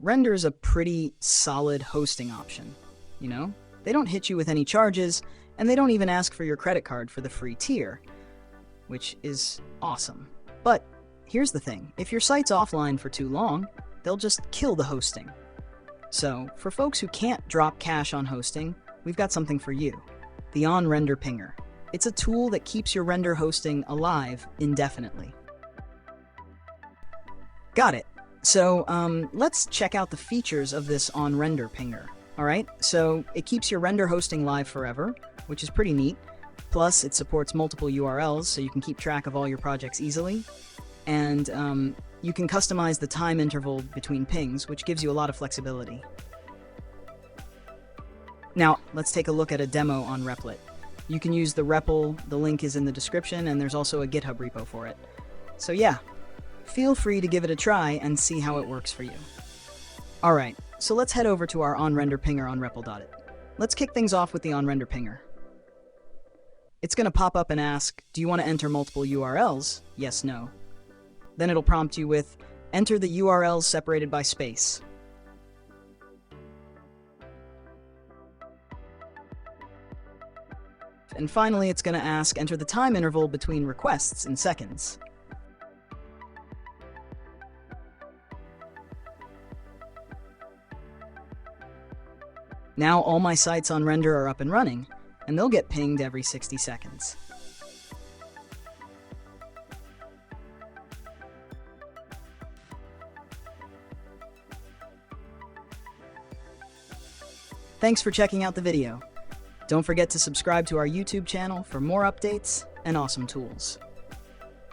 Render's a pretty solid hosting option, you know? They don't hit you with any charges, and they don't even ask for your credit card for the free tier, which is awesome. But here's the thing, if your site's offline for too long, they'll just kill the hosting. So, for folks who can't drop cash on hosting, we've got something for you, the onRender Pinger. It's a tool that keeps your render hosting alive indefinitely. Got it. So let's check out the features of this onRender Pinger. All right, so it keeps your render hosting live forever, which is pretty neat. Plus, it supports multiple URLs, so you can keep track of all your projects easily. And you can customize the time interval between pings, which gives you a lot of flexibility. Now, let's take a look at a demo on Replit. You can use the REPL, the link is in the description, and there's also a GitHub repo for it. So yeah, feel free to give it a try and see how it works for you. All right, so let's head over to our onRender Pinger on REPL.it. Let's kick things off with the onRender Pinger. It's going to pop up and ask, do you want to enter multiple URLs? Yes, no. Then it'll prompt you with, enter the URLs separated by space. And finally, it's going to ask, enter the time interval between requests in seconds. Now all my sites on Render are up and running, and they'll get pinged every 60 seconds. Thanks for checking out the video. Don't forget to subscribe to our YouTube channel for more updates and awesome tools.